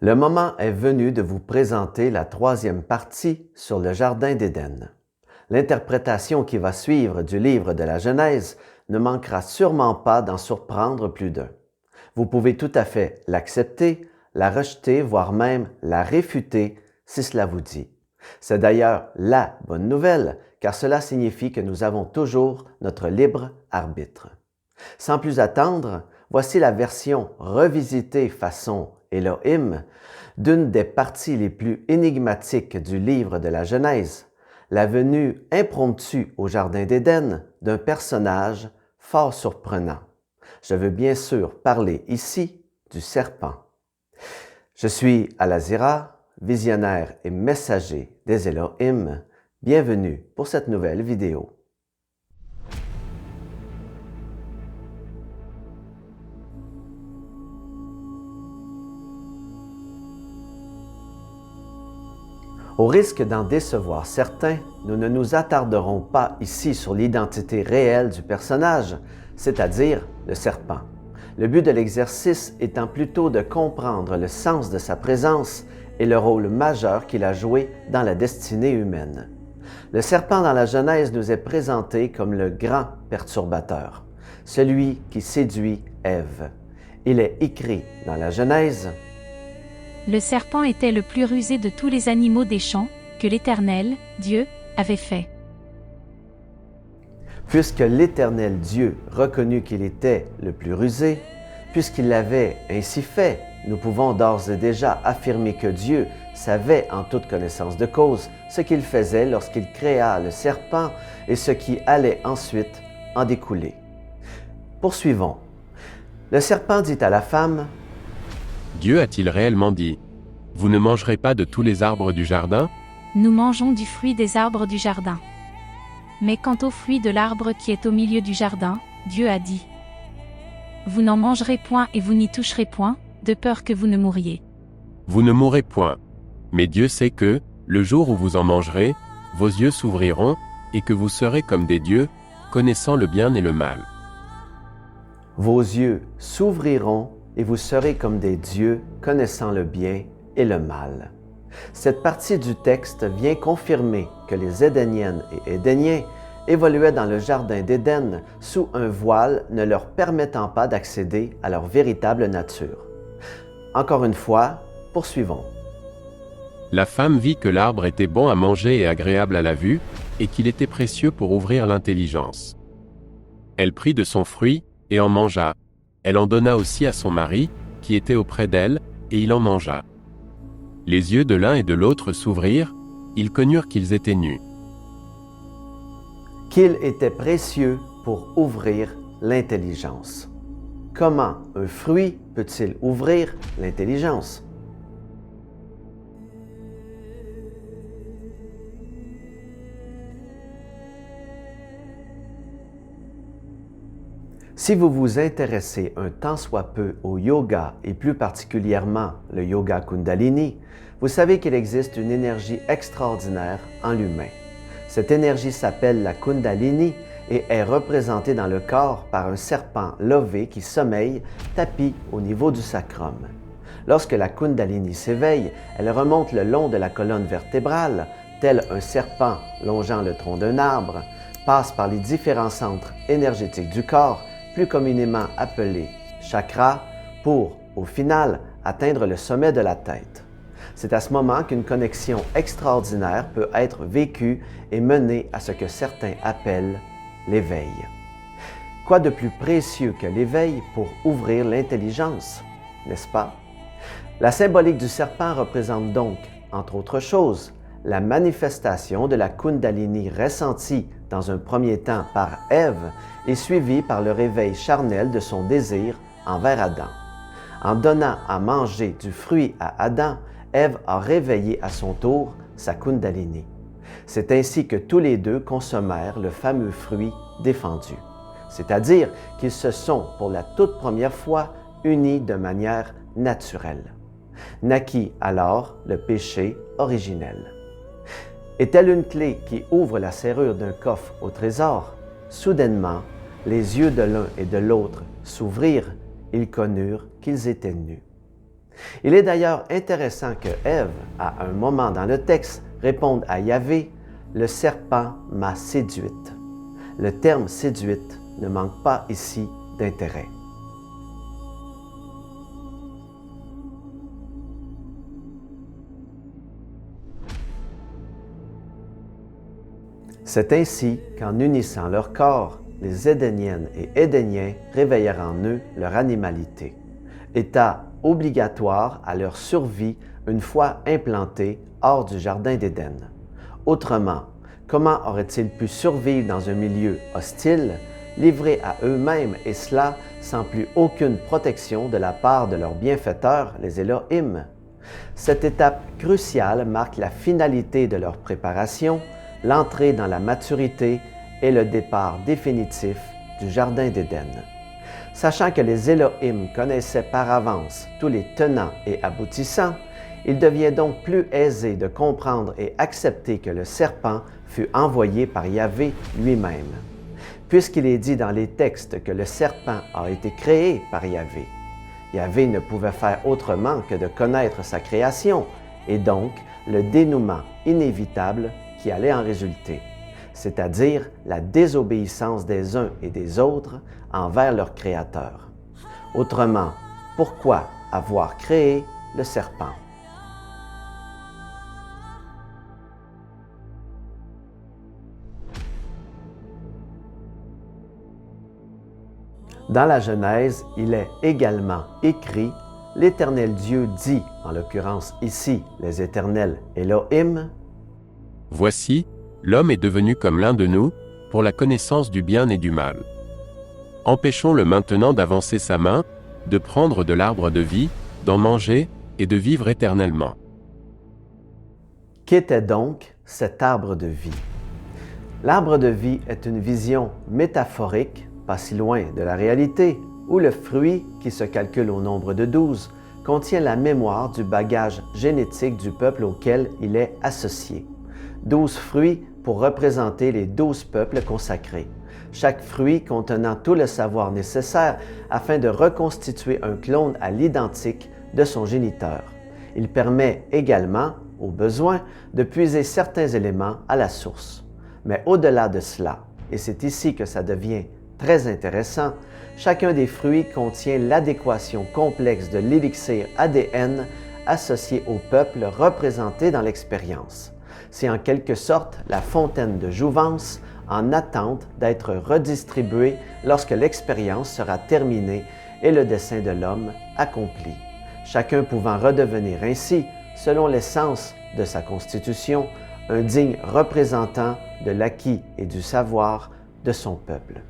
Le moment est venu de vous présenter la troisième partie sur le Jardin d'Éden. L'interprétation qui va suivre du livre de la Genèse ne manquera sûrement pas d'en surprendre plus d'un. Vous pouvez tout à fait l'accepter, la rejeter, voire même la réfuter si cela vous dit. C'est d'ailleurs la bonne nouvelle, car cela signifie que nous avons toujours notre libre arbitre. Sans plus attendre, voici la version revisitée façon Elohim d'une des parties les plus énigmatiques du livre de la Genèse, la venue impromptue au Jardin d'Éden d'un personnage fort surprenant. Je veux bien sûr parler ici du serpent. Je suis Al-Azira, visionnaire et messager des Elohim. Bienvenue pour cette nouvelle vidéo. Au risque d'en décevoir certains, nous ne nous attarderons pas ici sur l'identité réelle du personnage, c'est-à-dire le serpent. Le but de l'exercice étant plutôt de comprendre le sens de sa présence et le rôle majeur qu'il a joué dans la destinée humaine. Le serpent dans la Genèse nous est présenté comme le grand perturbateur, celui qui séduit Ève. Il est écrit dans la Genèse: Le serpent était le plus rusé de tous les animaux des champs que l'Éternel, Dieu, avait fait. Puisque l'Éternel Dieu reconnut qu'il était le plus rusé, puisqu'il l'avait ainsi fait, nous pouvons d'ores et déjà affirmer que Dieu savait en toute connaissance de cause ce qu'il faisait lorsqu'il créa le serpent et ce qui allait ensuite en découler. Poursuivons. Le serpent dit à la femme: Dieu a-t-il réellement dit: Vous ne mangerez pas de tous les arbres du jardin? Nous mangeons du fruit des arbres du jardin. Mais quant au fruit de l'arbre qui est au milieu du jardin, Dieu a dit: Vous n'en mangerez point et vous n'y toucherez point, de peur que vous ne mouriez. Vous ne mourrez point. Mais Dieu sait que, le jour où vous en mangerez, vos yeux s'ouvriront, et que vous serez comme des dieux, connaissant le bien et le mal. Vos yeux s'ouvriront et vous serez comme des dieux, connaissant le bien et le mal. Cette partie du texte vient confirmer que les Édéniennes et Édéniens évoluaient dans le Jardin d'Éden sous un voile ne leur permettant pas d'accéder à leur véritable nature. Encore une fois, poursuivons. La femme vit que l'arbre était bon à manger et agréable à la vue, et qu'il était précieux pour ouvrir l'intelligence. Elle prit de son fruit, et en mangea. Elle en donna aussi à son mari, qui était auprès d'elle, et il en mangea. Les yeux de l'un et de l'autre s'ouvrirent, ils connurent qu'ils étaient nus. Qu'il était précieux pour ouvrir l'intelligence. Comment un fruit peut-il ouvrir l'intelligence? Si vous vous intéressez un tant soit peu au yoga et plus particulièrement le yoga Kundalini, vous savez qu'il existe une énergie extraordinaire en l'humain. Cette énergie s'appelle la Kundalini et est représentée dans le corps par un serpent lové qui sommeille, tapi au niveau du sacrum. Lorsque la Kundalini s'éveille, elle remonte le long de la colonne vertébrale, tel un serpent longeant le tronc d'un arbre, passe par les différents centres énergétiques du corps, plus communément appelés chakras, pour, au final, atteindre le sommet de la tête. C'est à ce moment qu'une connexion extraordinaire peut être vécue et mener à ce que certains appellent l'éveil. Quoi de plus précieux que l'éveil pour ouvrir l'intelligence, n'est-ce pas? La symbolique du serpent représente donc, entre autres choses, la manifestation de la Kundalini ressentie dans un premier temps par Ève et suivie par le réveil charnel de son désir envers Adam. En donnant à manger du fruit à Adam, Ève a réveillé à son tour sa Kundalini. C'est ainsi que tous les deux consommèrent le fameux fruit défendu. C'est-à-dire qu'ils se sont, pour la toute première fois, unis de manière naturelle. Naquit alors le péché originel. Est-elle une clé qui ouvre la serrure d'un coffre au trésor? Soudainement, les yeux de l'un et de l'autre s'ouvrirent, ils connurent qu'ils étaient nus. Il est d'ailleurs intéressant que Ève, à un moment dans le texte, réponde à Yahvé « Le serpent m'a séduite ». Le terme « séduite » ne manque pas ici d'intérêt. C'est ainsi qu'en unissant leurs corps, les Édéniennes et Édéniens réveillèrent en eux leur animalité, état obligatoire à leur survie une fois implantés hors du Jardin d'Éden. Autrement, comment auraient-ils pu survivre dans un milieu hostile, livrés à eux-mêmes et cela sans plus aucune protection de la part de leurs bienfaiteurs, les Élohim? Cette étape cruciale marque la finalité de leur préparation, l'entrée dans la maturité et le départ définitif du Jardin d'Éden. Sachant que les Élohim connaissaient par avance tous les tenants et aboutissants, il devient donc plus aisé de comprendre et accepter que le serpent fut envoyé par Yahvé lui-même. Puisqu'il est dit dans les textes que le serpent a été créé par Yahvé, Yahvé ne pouvait faire autrement que de connaître sa création et donc le dénouement inévitable qui allait en résulter, c'est-à-dire la désobéissance des uns et des autres envers leur Créateur. Autrement, pourquoi avoir créé le serpent? Dans la Genèse, il est également écrit « L'Éternel Dieu dit, en l'occurrence ici les éternels Elohim, « Voici, l'homme est devenu comme l'un de nous, pour la connaissance du bien et du mal. Empêchons-le maintenant d'avancer sa main, de prendre de l'arbre de vie, d'en manger et de vivre éternellement. » Qu'était donc cet arbre de vie? L'arbre de vie est une vision métaphorique, pas si loin de la réalité, où le fruit, qui se calcule au nombre de 12, contient la mémoire du bagage génétique du peuple auquel il est associé. 12 fruits pour représenter les 12 peuples consacrés, chaque fruit contenant tout le savoir nécessaire afin de reconstituer un clone à l'identique de son géniteur. Il permet également, au besoin, de puiser certains éléments à la source. Mais au-delà de cela, et c'est ici que ça devient très intéressant, chacun des fruits contient l'adéquation complexe de l'élixir ADN associé au peuple représenté dans l'expérience. C'est en quelque sorte la fontaine de jouvence en attente d'être redistribuée lorsque l'expérience sera terminée et le dessein de l'homme accompli. Chacun pouvant redevenir ainsi, selon l'essence de sa constitution, un digne représentant de l'acquis et du savoir de son peuple.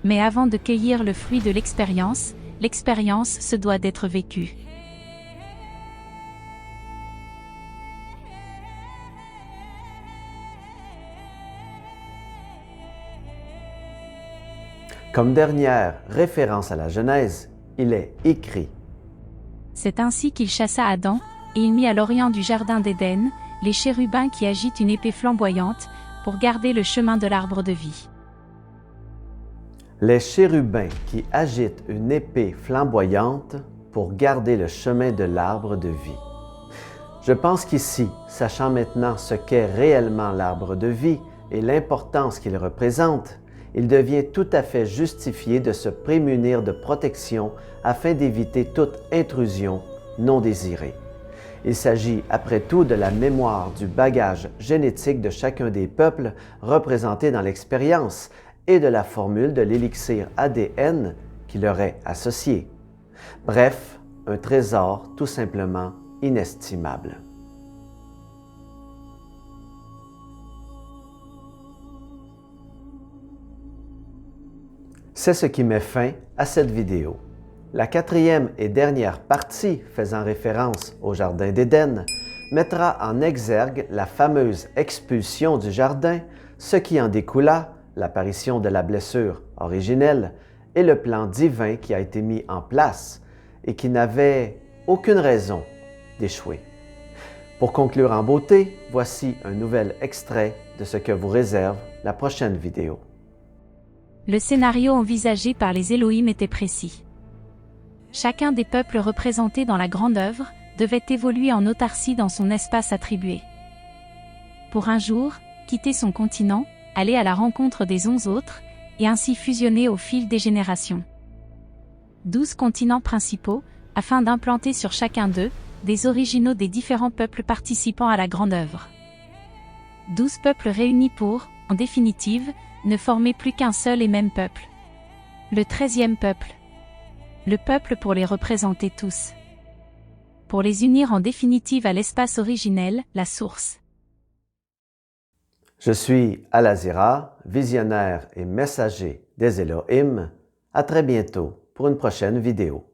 Mais avant de cueillir le fruit de l'expérience se doit d'être vécue. Comme dernière référence à la Genèse, il est écrit « C'est ainsi qu'il chassa Adam, et il mit à l'orient du jardin d'Éden les chérubins qui agitent une épée flamboyante pour garder le chemin de l'arbre de vie. » Les chérubins qui agitent une épée flamboyante pour garder le chemin de l'arbre de vie. Je pense qu'ici, sachant maintenant ce qu'est réellement l'arbre de vie et l'importance qu'il représente, il devient tout à fait justifié de se prémunir de protection afin d'éviter toute intrusion non désirée. Il s'agit après tout de la mémoire du bagage génétique de chacun des peuples représentés dans l'expérience et de la formule de l'élixir ADN qui leur est associé. Bref, un trésor tout simplement inestimable. C'est ce qui met fin à cette vidéo. La quatrième et dernière partie, faisant référence au Jardin d'Éden, mettra en exergue la fameuse expulsion du jardin, ce qui en découla, l'apparition de la blessure originelle et le plan divin qui a été mis en place et qui n'avait aucune raison d'échouer. Pour conclure en beauté, voici un nouvel extrait de ce que vous réserve la prochaine vidéo. Le scénario envisagé par les Elohim était précis. Chacun des peuples représentés dans la grande œuvre devait évoluer en autarcie dans son espace attribué. Pour un jour, quitter son continent, aller à la rencontre des 11 autres, et ainsi fusionner au fil des générations. 12 continents principaux, afin d'implanter sur chacun d'eux, des originaux des différents peuples participant à la grande œuvre. 12 peuples réunis pour, en définitive, ne former plus qu'un seul et même peuple. Le 13e peuple. Le peuple pour les représenter tous. Pour les unir en définitive à l'espace originel, la source. Je suis Al-Azira, visionnaire et messager des Elohim. À très bientôt pour une prochaine vidéo.